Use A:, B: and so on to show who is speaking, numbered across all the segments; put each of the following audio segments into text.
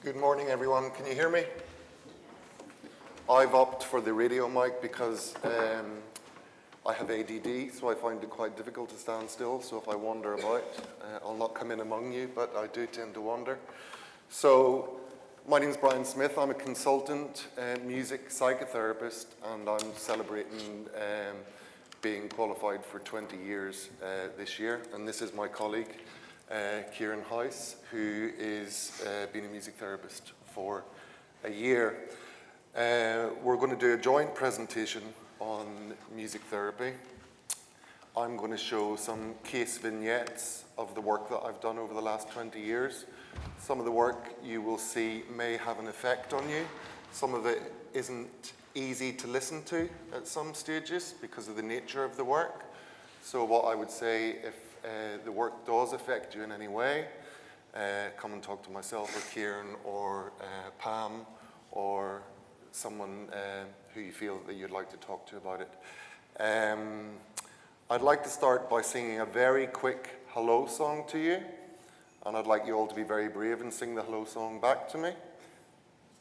A: Good morning, everyone. Can you hear me? I've opted for the radio mic because I have ADD, so I find it quite difficult to stand still. So if I wander about, I'll not come in among you, but I do tend to wander. So my name is Brian Smith. I'm a consultant, music psychotherapist, and I'm celebrating being qualified for 20 years this year. And this is my colleague, Cieran, who is been a music therapist for a year. We're going to do a joint presentation on music therapy. I'm going to show some case vignettes of the work that I've done over the last 20 years. Some of the work you will see may have an effect on you. Some of it isn't easy to listen to at some stages because of the nature of the work. So what I would say, if the work does affect you in any way, come and talk to myself or Cieran or Pam or someone who you feel that you'd like to talk to about it. I'd like to start by singing a very quick hello song to you, and I'd like you all to be very brave and sing the hello song back to me.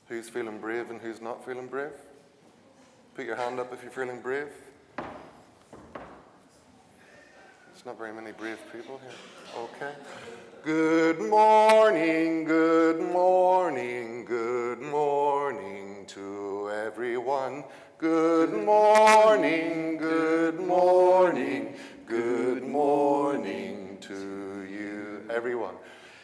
A: Who's feeling brave and who's not feeling brave? Put your hand up if you're feeling brave. There's not very many brave people here. Okay. Good morning, good morning, good morning to everyone. Good morning, good morning, good morning to you, everyone.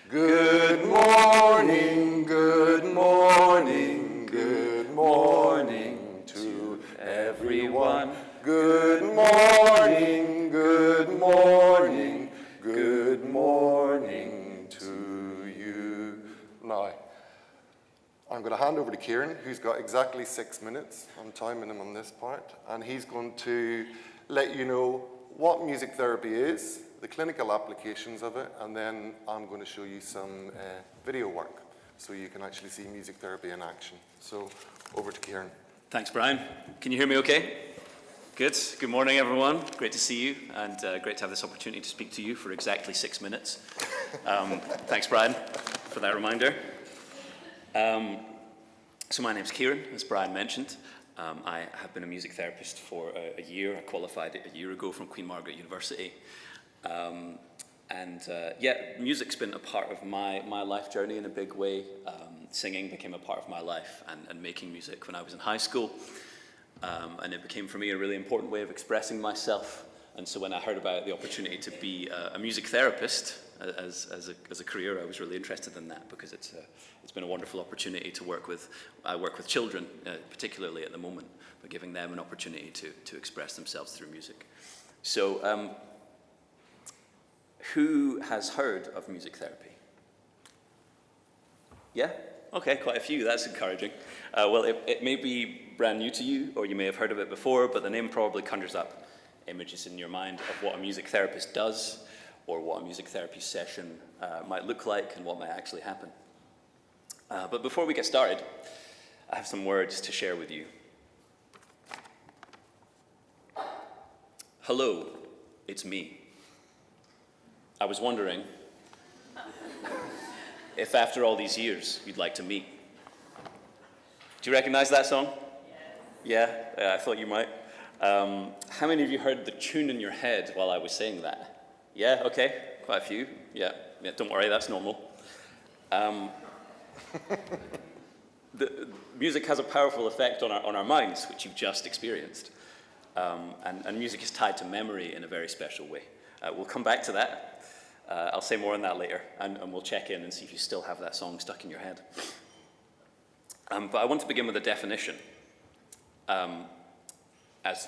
A: Good morning, good morning, good morning to everyone. Good morning, good morning, good morning to you. Now, I'm going to hand over to Cieran, who's got exactly 6 minutes. I'm timing him on this part. And he's going to let you know what music therapy is, the clinical applications of it, and then I'm going to show you some video work so you can actually see music therapy in action. So, over to Cieran.
B: Thanks, Brian. Can you hear me okay? Good. Good morning, everyone. Great to see you, and great to have this opportunity to speak to you for exactly 6 minutes. Thanks, Brian, for that reminder. So my name's Cieran, as Brian mentioned. I have been a music therapist for a year. I qualified a year ago from Queen Margaret University. Music's been a part of my life journey in a big way. Singing became a part of my life, and making music when I was in high school. And it became for me a really important way of expressing myself. And so when I heard about the opportunity to be a music therapist as a career, I was really interested in that because it's been a wonderful opportunity to work with. I work with children, particularly at the moment, but giving them an opportunity to express themselves through music. So, who has heard of music therapy? Yeah? Okay, quite a few. That's encouraging. It may be brand new to you, or you may have heard of it before, but the name probably conjures up images in your mind of what a music therapist does, or what a music therapy session might look like, and what might actually happen. But before we get started, I have some words to share with you. Hello, it's me. I was wondering if after all these years you'd like to meet. Do you recognize that song? Yes. Yeah, I thought you might. How many of you heard the tune in your head while I was saying that? Yeah, okay, quite a few. Yeah, don't worry, that's normal. The music has a powerful effect on our minds, which you've just experienced. And music is tied to memory in a very special way. We'll come back to that. I'll say more on that later, and we'll check in and see if you still have that song stuck in your head. But I want to begin with a definition,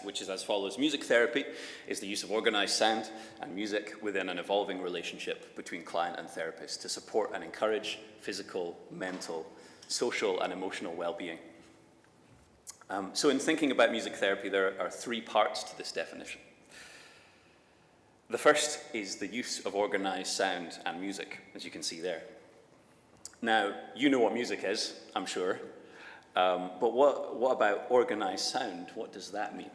B: which is as follows. Music therapy is the use of organized sound and music within an evolving relationship between client and therapist to support and encourage physical, mental, social, and emotional well-being. So in thinking about music therapy, there are 3 parts to this definition. The first is the use of organized sound and music, as you can see there. Now, you know what music is, I'm sure, but what about organized sound? What does that mean?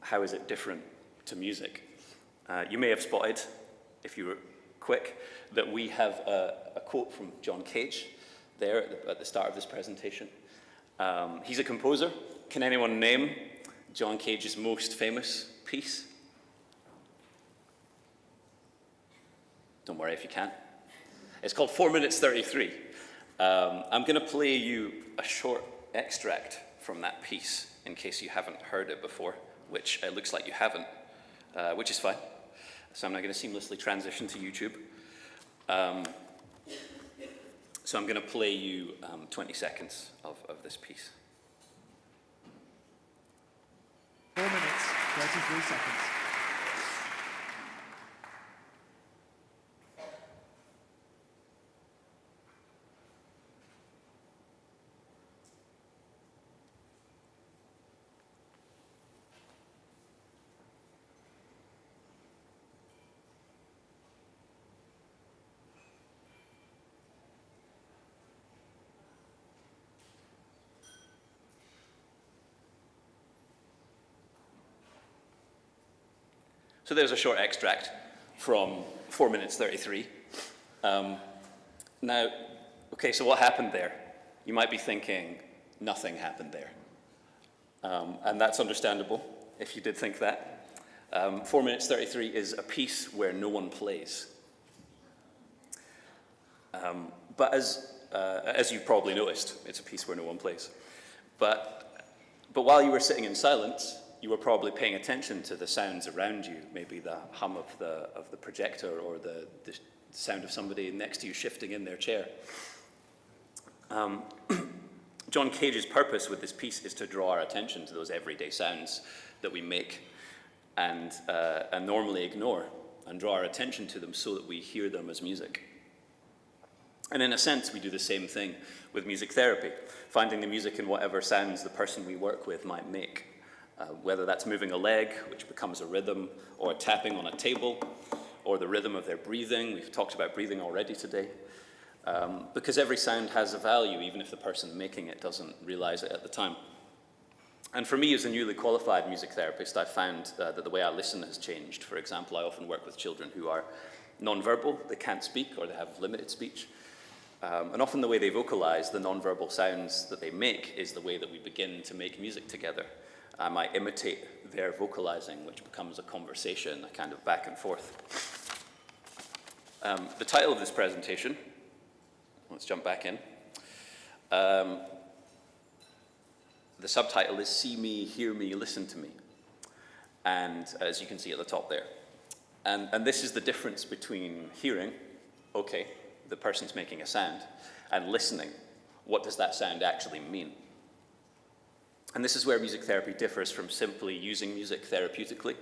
B: How is it different to music? You may have spotted, if you were quick, that we have a quote from John Cage there at the start of this presentation. He's a composer. Can anyone name John Cage's most famous piece? Don't worry if you can't. It's called 4 minutes 33. I'm going to play you a short extract from that piece in case you haven't heard it before, which it looks like you haven't, which is fine. So I'm now going to seamlessly transition to YouTube. So I'm going to play you 20 seconds of this piece.
C: 4 minutes, 33 seconds.
B: So there's a short extract from 4 minutes 33. Now, okay, so what happened there? You might be thinking, nothing happened there. And that's understandable if you did think that. 4 minutes 33 is a piece where no one plays. But as you've probably noticed, it's a piece where no one plays. But while you were sitting in silence, you were probably paying attention to the sounds around you, maybe the hum of the projector or the sound of somebody next to you shifting in their chair. John Cage's purpose with this piece is to draw our attention to those everyday sounds that we make and normally ignore, and draw our attention to them so that we hear them as music. And in a sense, we do the same thing with music therapy, finding the music in whatever sounds the person we work with might make. Whether that's moving a leg, which becomes a rhythm, or tapping on a table, or the rhythm of their breathing. We've talked about breathing already today. Because every sound has a value, even if the person making it doesn't realize it at the time. And for me, as a newly qualified music therapist, I found that the way I listen has changed. For example, I often work with children who are nonverbal, they can't speak, or they have limited speech. And often the way they vocalize, the nonverbal sounds that they make, is the way that we begin to make music together. I might imitate their vocalizing, which becomes a conversation, a kind of back and forth. The title of this presentation, let's jump back in. The subtitle is See Me, Hear Me, Listen to Me. And as you can see at the top there. And this is the difference between hearing, okay, the person's making a sound, and listening. What does that sound actually mean? And this is where music therapy differs from simply using music therapeutically.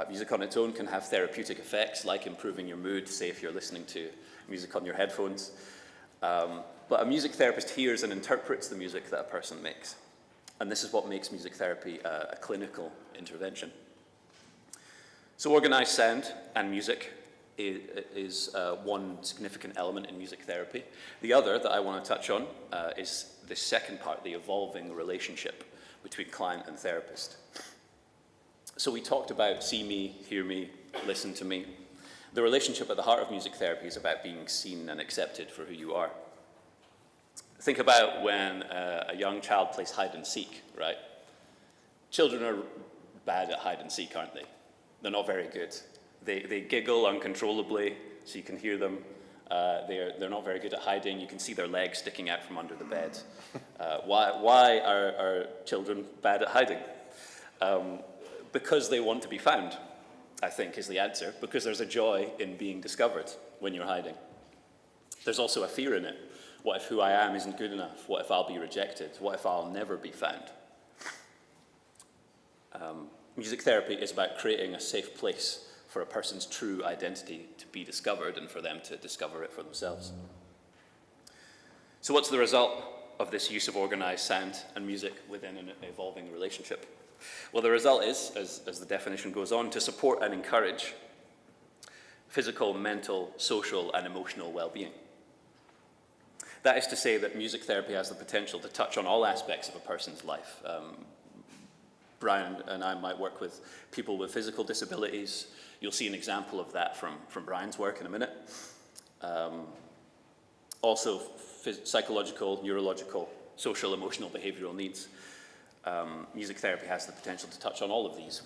B: Music on its own can have therapeutic effects, like improving your mood, say if you're listening to music on your headphones. But a music therapist hears and interprets the music that a person makes. And this is what makes music therapy a clinical intervention. So organized sound and music is one significant element in music therapy. The other that I want to touch on is the second part, the evolving relationship between client and therapist. So we talked about see me, hear me, listen to me. The relationship at the heart of music therapy is about being seen and accepted for who you are. Think about when a young child plays hide and seek, right? Children are bad at hide and seek, aren't they? They're not very good. They giggle uncontrollably, so you can hear them. They're not very good at hiding. You can see their legs sticking out from under the bed. Why are children bad at hiding? Because they want to be found, I think, is the answer. Because there's a joy in being discovered when you're hiding. There's also a fear in it. What if who I am isn't good enough? What if I'll be rejected? What if I'll never be found? Music therapy is about creating a safe place for a person's true identity to be discovered and for them to discover it for themselves. So what's the result of this use of organized sound and music within an evolving relationship? Well, the result is, as the definition goes on, to support and encourage physical, mental, social, and emotional well-being. That is to say that music therapy has the potential to touch on all aspects of a person's life. Brian and I might work with people with physical disabilities. You'll see an example of that from Brian's work in a minute. also psychological, neurological, social, emotional, behavioral needs. Music therapy has the potential to touch on all of these.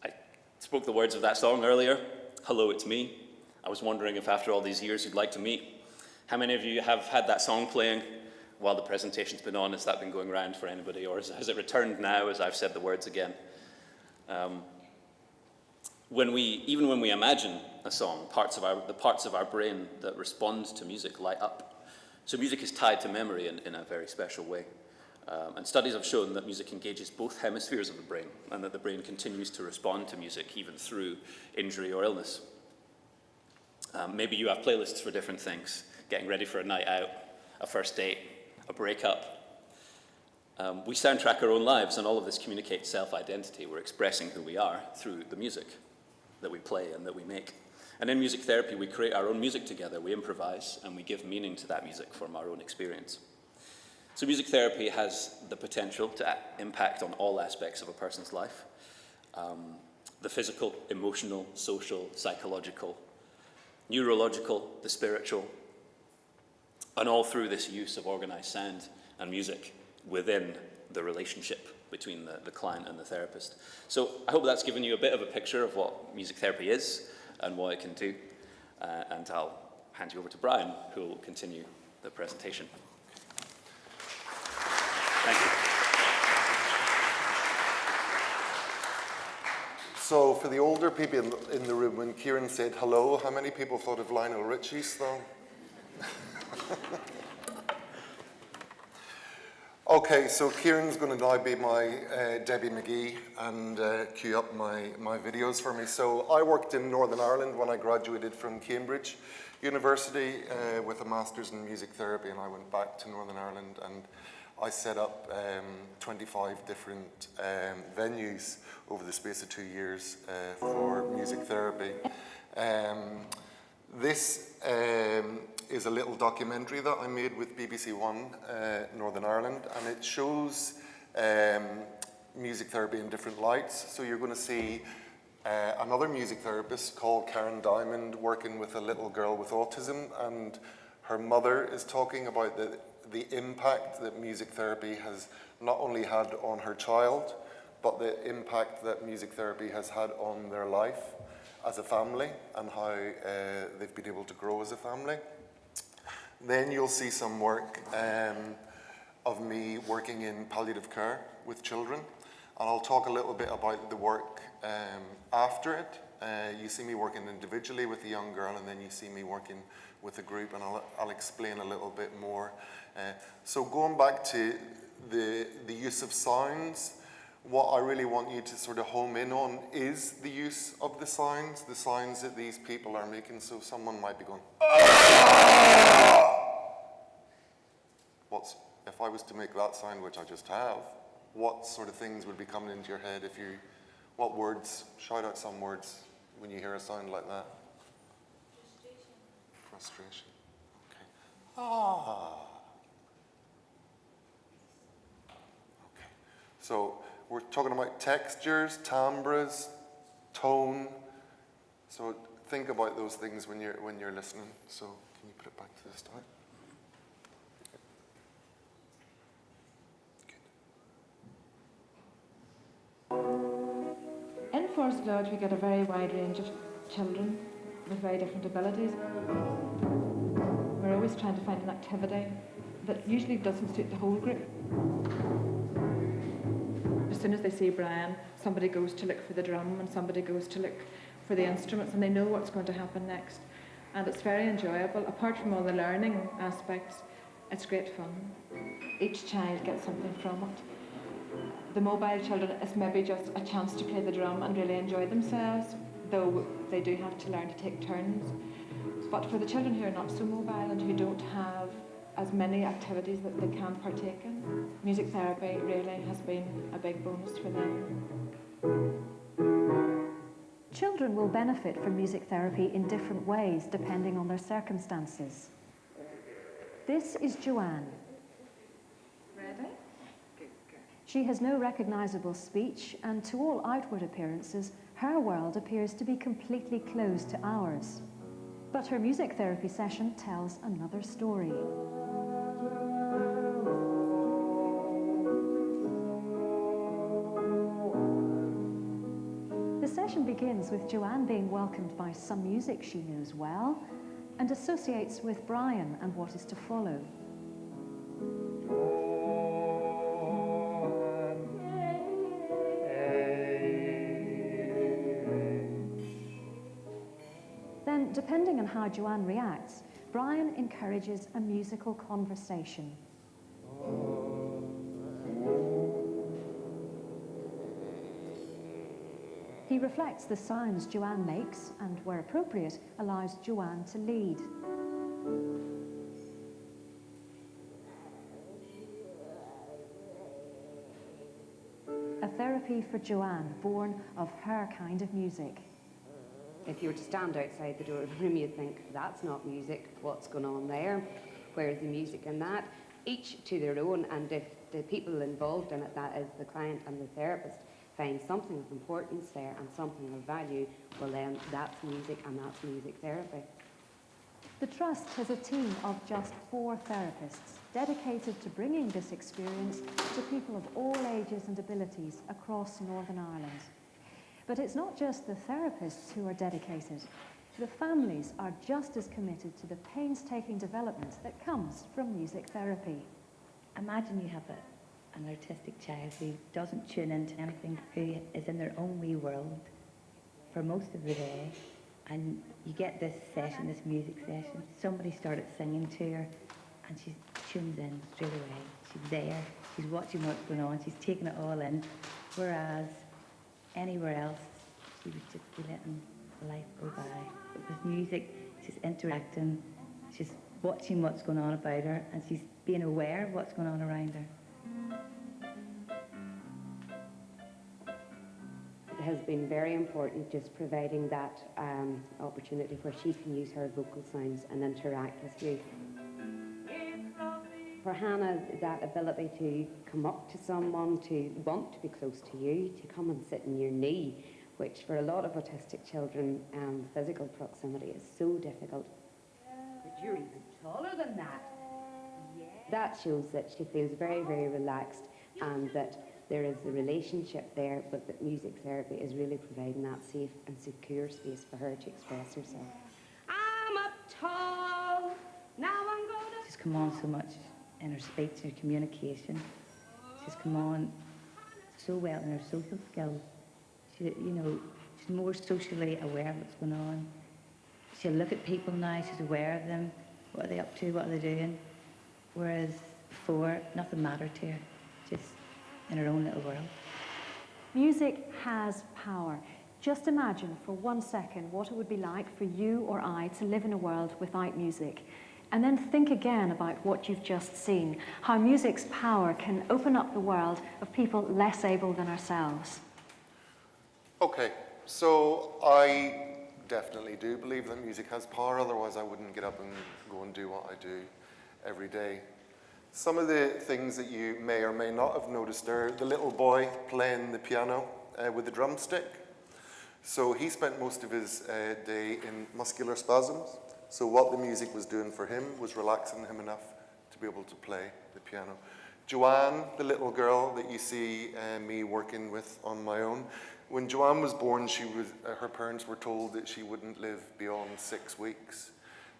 B: I spoke the words of that song earlier, Hello, It's Me. I was wondering if after all these years you'd like to meet. How many of you have had that song playing while the presentation's been on? Has that been going around for anybody, or has it returned now as I've said the words again? Even when we imagine a song, the parts of our brain that respond to music light up. So music is tied to memory in a very special way. And studies have shown that music engages both hemispheres of the brain, and that the brain continues to respond to music even through injury or illness. Maybe you have playlists for different things, getting ready for a night out, a first date, a breakup. We soundtrack our own lives, and all of this communicates self-identity. We're expressing who we are through the music that we play and that we make. And in music therapy, we create our own music together, we improvise, and we give meaning to that music from our own experience. So music therapy has the potential to impact on all aspects of a person's life. The physical, emotional, social, psychological, neurological, the spiritual, and all through this use of organized sound and music within the relationship between the client and the therapist. So I hope that's given you a bit of a picture of what music therapy is and what it can do. And I'll hand you over to Brian, who will continue the presentation. Thank you.
A: So for the older people in the room, when Cieran said hello, how many people thought of Lionel Richie's song? Okay, so Cieran's going to now be my Debbie McGee and cue up my videos for me. So I worked in Northern Ireland when I graduated from Cambridge University with a master's in music therapy, and I went back to Northern Ireland and I set up 25 different venues over the space of 2 years for music therapy. This is a little documentary that I made with BBC One Northern Ireland, and it shows music therapy in different lights. So you're going to see another music therapist called Karen Diamond working with a little girl with autism, and her mother is talking about the impact that music therapy has not only had on her child, but the impact that music therapy has had on their life as a family and how they've been able to grow as a family. Then you'll see some work of me working in palliative care with children, and I'll talk a little bit about the work after it. You see me working individually with a young girl, and then you see me working with a group, and I'll explain a little bit more. So going back to the use of sounds, what I really want you to sort of home in on is the use of the sounds that these people are making. So someone might be going, "Ah!" If I was to make that sound, which I just have, what sort of things would be coming into your head what words, shout out some words when you hear a sound like that? Frustration. Okay. Ah. Okay. So we're talking about textures, timbres, tone. So think about those things when you're listening. So can you put it back to the start?
D: In Forest Lodge, we get a very wide range of children with very different abilities. We're always trying to find an activity that usually doesn't suit the whole group. As soon as they see Brian, somebody goes to look for the drum and somebody goes to look for the instruments, and they know what's going to happen next. And it's very enjoyable. Apart from all the learning aspects, it's great fun. Each child gets something from it. The mobile children is maybe just a chance to play the drum and really enjoy themselves, though they do have to learn to take turns. But for the children who are not so mobile and who don't have as many activities that they can partake in, music therapy really has been a big bonus for them.
E: Children will benefit from music therapy in different ways depending on their circumstances. This is Joanne.
D: Ready?
E: She has no recognizable speech, and to all outward appearances, her world appears to be completely closed to ours. But her music therapy session tells another story. The session begins with Joanne being welcomed by some music she knows well and associates with Brian and what is to follow. Then, depending on how Joanne reacts, Brian encourages a musical conversation. He reflects the sounds Joanne makes and, where appropriate, allows Joanne to lead. A therapy for Joanne, born of her kind of music.
F: If you were to stand outside the door of the room, you'd think, that's not music, what's going on there? Where's the music in that? Each to their own, and if the people involved in it, that is the client and the therapist, find something of importance there and something of value, well then that's music and that's music therapy.
E: The Trust has a team of just 4 therapists dedicated to bringing this experience to people of all ages and abilities across Northern Ireland. But it's not just the therapists who are dedicated. The families are just as committed to the painstaking development that comes from music therapy.
G: Imagine you have an autistic child who doesn't tune into anything, who is in their own wee world for most of the day, and you get this session, this music session. Somebody started singing to her, and she tunes in straight away. She's there, she's watching what's going on, she's taking it all in, whereas anywhere else, she would just be letting life go by. But with music, she's interacting, she's watching what's going on about her, and she's being aware of what's going on around her.
F: It has been very important just providing that opportunity where she can use her vocal sounds and interact with you. For Hannah, that ability to come up to someone, to want to be close to you, to come and sit in your knee, which for a lot of autistic children, physical proximity is so difficult.
H: But you're even taller than that.
F: That shows that she feels very, very relaxed and that there is a relationship there, but that music therapy is really providing that safe and secure space for her to express herself.
H: I'm up tall, now I'm gonna...
G: She's come on so much in her speech and her communication. She's come on so well in her social skills. She's more socially aware of what's going on. She'll look at people now, she's aware of them, what are they up to, what are they doing. Whereas before, nothing mattered to her, just in her own little world.
E: Music has power. Just imagine for 1 second what it would be like for you or I to live in a world without music. And then think again about what you've just seen, how music's power can open up the world of people less able than ourselves.
A: Okay, so I definitely do believe that music has power, otherwise I wouldn't get up and go and do what I do every day. Some of the things that you may or may not have noticed are the little boy playing the piano with the drumstick. So he spent most of his day in muscular spasms. So what the music was doing for him was relaxing him enough to be able to play the piano. Joanne, the little girl that you see me working with on my own, when Joanne was born, her parents were told that she wouldn't live beyond 6 weeks.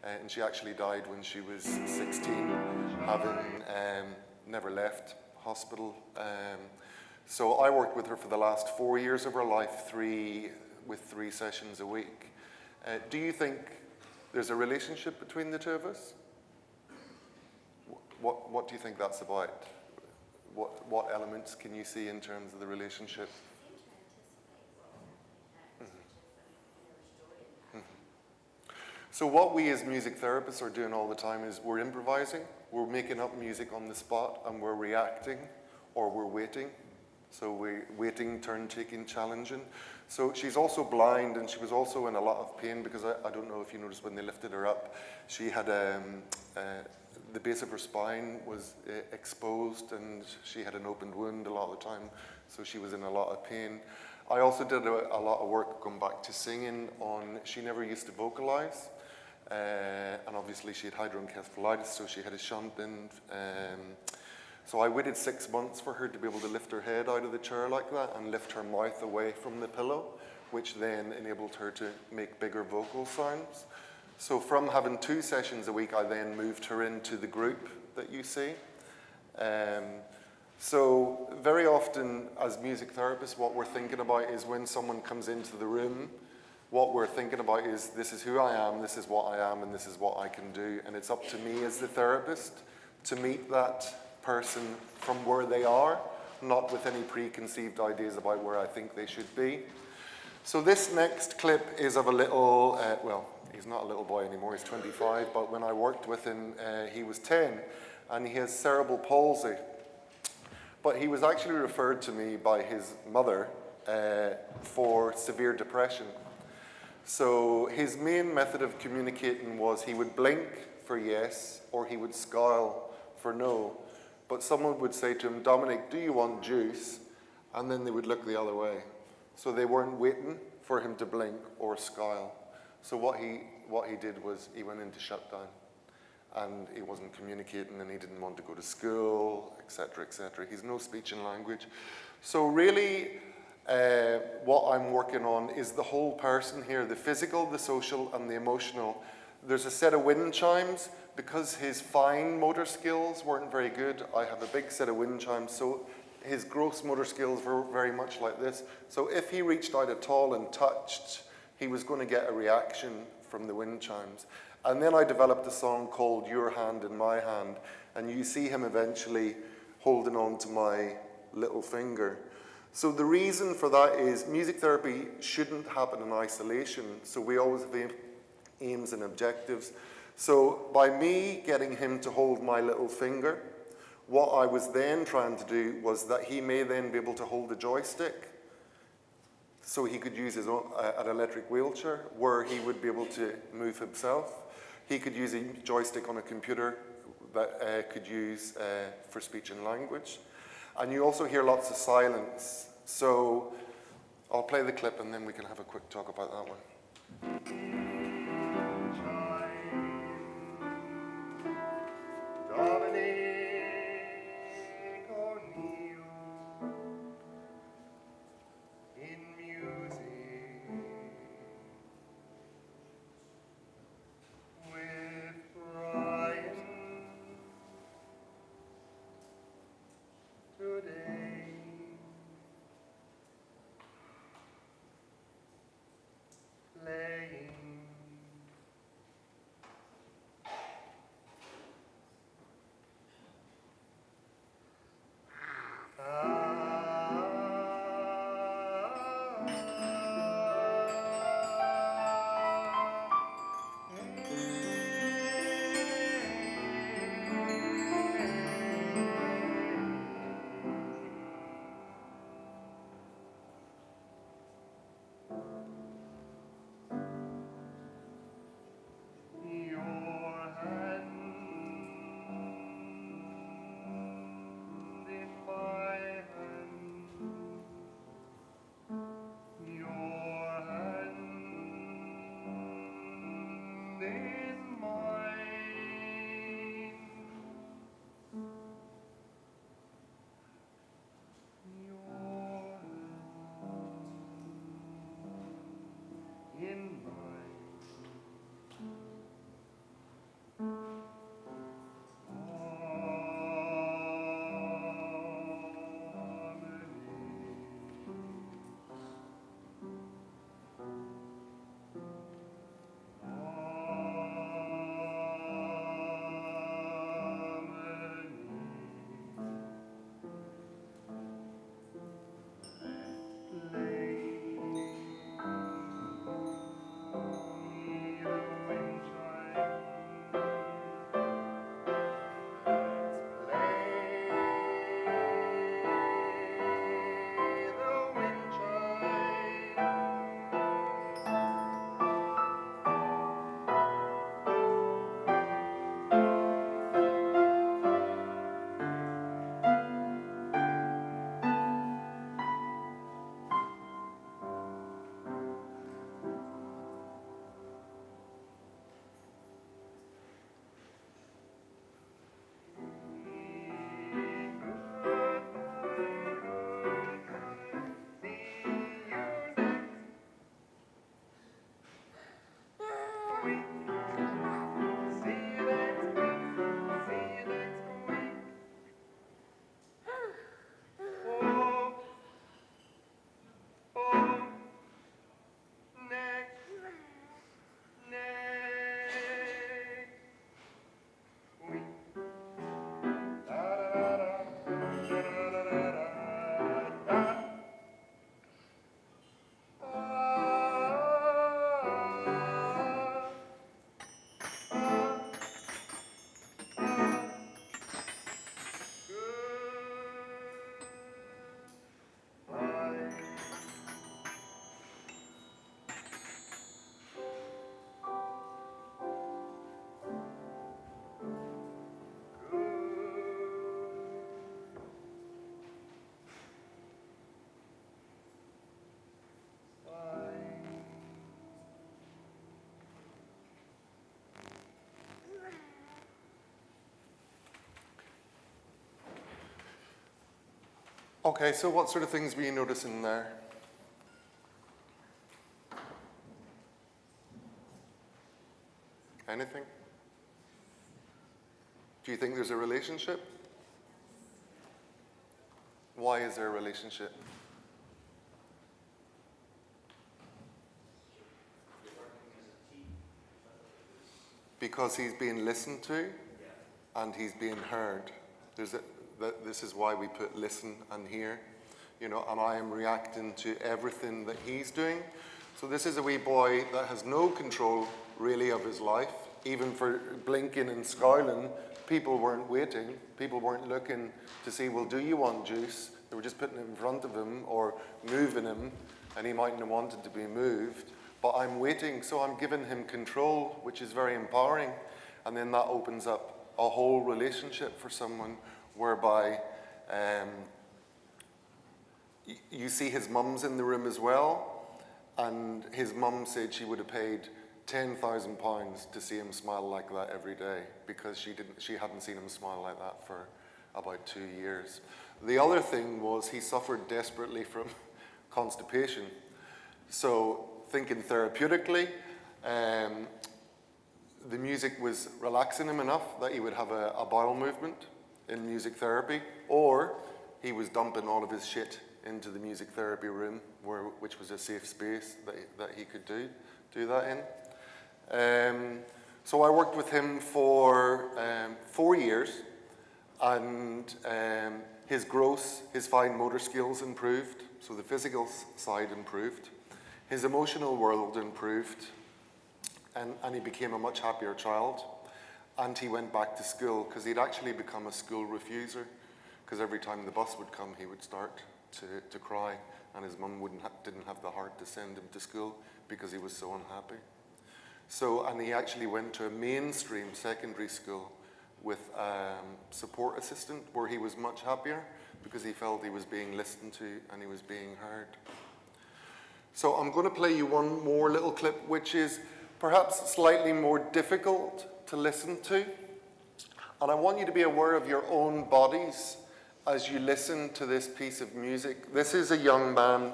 A: And she actually died when she was 16, having never left hospital. So I worked with her for the last 4 years of her life, with 3 sessions a week. Do you think there's a relationship between the two of us? What do you think that's about? What elements can you see in terms of the relationship? So what we as music therapists are doing all the time is we're improvising, we're making up music on the spot, and we're reacting, or we're waiting. So we're waiting, turn-taking, challenging. So she's also blind, and she was also in a lot of pain because I don't know if you noticed when they lifted her up, she had the base of her spine was exposed, and she had an opened wound a lot of the time, so she was in a lot of pain. I also did a lot of work going back to singing on, she never used to vocalize. and obviously she had hydroencephalitis, so she had a shunt in. So I waited 6 months for her to be able to lift her head out of the chair like that and lift her mouth away from the pillow, which then enabled her to make bigger vocal sounds. So from having 2 sessions a week, I then moved her into the group that you see. So very often as music therapists, what we're thinking about is when someone comes into the room, what we're thinking about is, this is who I am, this is what I am, and this is what I can do. And it's up to me as the therapist to meet that person from where they are, not with any preconceived ideas about where I think they should be. So this next clip is of a little, well, he's not a little boy anymore, he's 25, but when I worked with him, he was 10, and he has cerebral palsy. But he was actually referred to me by his mother for severe depression. So his main method of communicating was he would blink for yes, or he would scowl for no. But someone would say to him, Dominic, do you want juice? And then they would look the other way. So they weren't waiting for him to blink or scowl. So what he did was he went into shutdown. And he wasn't communicating, and he didn't want to go to school, etc., etc. He's no speech and language. So really, what I'm working on is the whole person here, the physical, the social, and the emotional. There's a set of wind chimes. Because his fine motor skills weren't very good, I have a big set of wind chimes, so his gross motor skills were very much like this. So if he reached out at all and touched, he was going to get a reaction from the wind chimes. And then I developed a song called Your Hand in My Hand, and you see him eventually holding on to my little finger. So the reason for that is music therapy shouldn't happen in isolation, so we always have aims and objectives. So by me getting him to hold my little finger, what I was then trying to do was that he may then be able to hold a joystick, so he could use his own, an electric wheelchair, where he would be able to move himself. He could use a joystick on a computer that could use for speech and language. And you also hear lots of silence. So I'll play the clip and then we can have a quick talk about that one. Okay, so what sort of things were you noticing there? Anything? Do you think there's a relationship? Why is there a relationship? Because he's being listened to and he's being heard. This is why we put listen and hear, and I am reacting to everything that he's doing. So this is a wee boy that has no control really of his life. Even for blinking and scowling, people weren't waiting. People weren't looking to see, well, do you want juice? They were just putting it in front of him or moving him, and he mightn't have wanted to be moved. But I'm waiting, so I'm giving him control, which is very empowering. And then that opens up a whole relationship for someone whereby you see his mum's in the room as well, and his mum said she would have paid £10,000 to see him smile like that every day because she hadn't seen him smile like that for about 2 years. The other thing was he suffered desperately from constipation. So thinking therapeutically, the music was relaxing him enough that he would have a bowel movement in music therapy, or he was dumping all of his shit into the music therapy room, which was a safe space that he could do that in. So I worked with him for 4 years, and his fine motor skills improved, so the physical side improved. His emotional world improved, and he became a much happier child. And he went back to school because he'd actually become a school refuser, because every time the bus would come, he would start to cry, and his mum didn't have the heart to send him to school because he was so unhappy. And he actually went to a mainstream secondary school with a support assistant where he was much happier because he felt he was being listened to and he was being heard. So I'm going to play you one more little clip, which is perhaps slightly more difficult to listen to. And I want you to be aware of your own bodies as you listen to this piece of music. This is a young man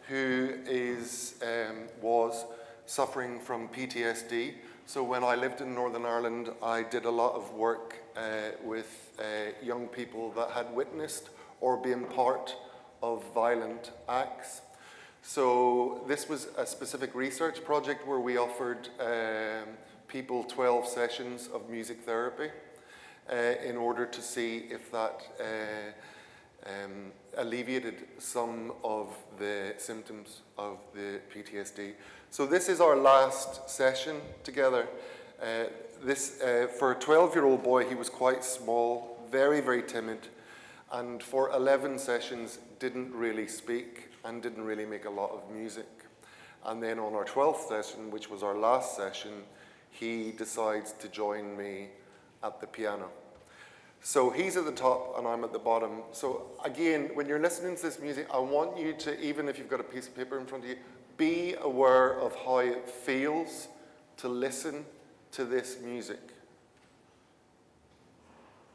A: who was suffering from PTSD. So when I lived in Northern Ireland, I did a lot of work with young people that had witnessed or been part of violent acts. So this was a specific research project where we offered people 12 sessions of music therapy in order to see if that alleviated some of the symptoms of the PTSD. So this is our last session together. For a 12-year-old boy, he was quite small, very, very timid, and for 11 sessions didn't really speak and didn't really make a lot of music. And then on our 12th session, which was our last session, he decides to join me at the piano. So he's at the top and I'm at the bottom. So again, when you're listening to this music, I want you to, even if you've got a piece of paper in front of you, be aware of how it feels to listen to this music.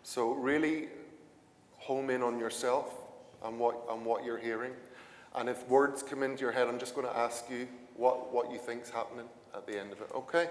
A: So really home in on yourself and what you're hearing. And if words come into your head, I'm just going to ask you what you think's happening at the end of it, okay?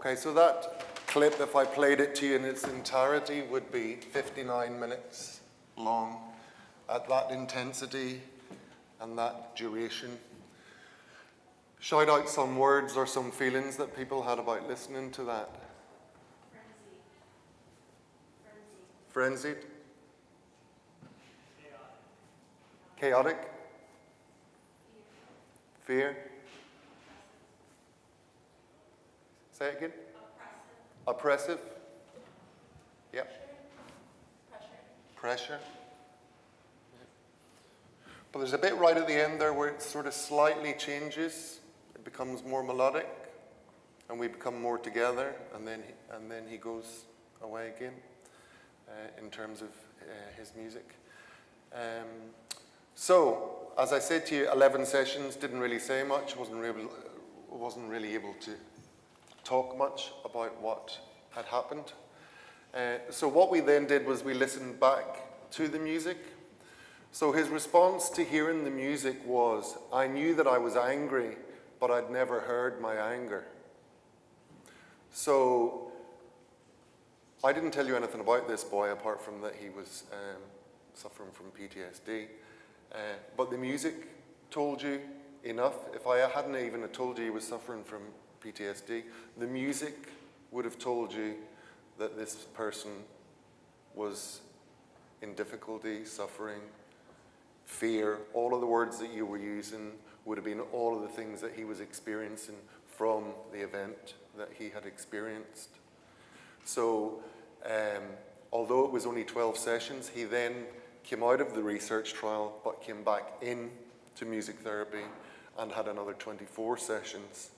A: Okay, so that clip, if I played it to you in its entirety, would be 59 minutes long at that intensity and that duration. Shout out some words or some feelings that people had about listening to that. Frenzied. Chaotic. Fear. Say it again. Oppressive. Yep. Pressure. But there's a bit right at the end there where it sort of slightly changes. It becomes more melodic, and we become more together, and then he goes away again in terms of his music. So, as I said to you, 11 sessions, didn't really say much, wasn't really able to talk much about what had happened. So what we then did was we listened back to the music. So his response to hearing the music was, I knew that I was angry, but I'd never heard my anger. So I didn't tell you anything about this boy apart from that he was suffering from PTSD. But the music told you enough. If I hadn't even told you he was suffering from PTSD, the music would have told you that this person was in difficulty, suffering, fear. All of the words that you were using would have been all of the things that he was experiencing from the event that he had experienced. So, although it was only 12 sessions, he then came out of the research trial, but came back in to music therapy and had another 24 sessions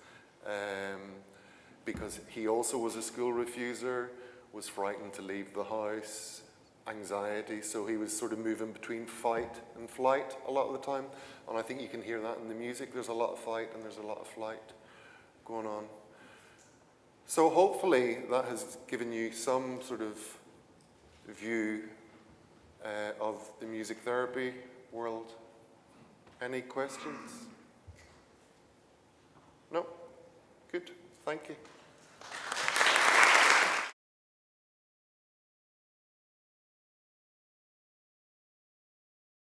A: because he also was a school refuser, was frightened to leave the house, anxiety, so he was sort of moving between fight and flight a lot of the time, and I think you can hear that in the music. There's a lot of fight and there's a lot of flight going on. So hopefully that has given you some sort of view of the music therapy world. Any questions? No? Good. Thank you.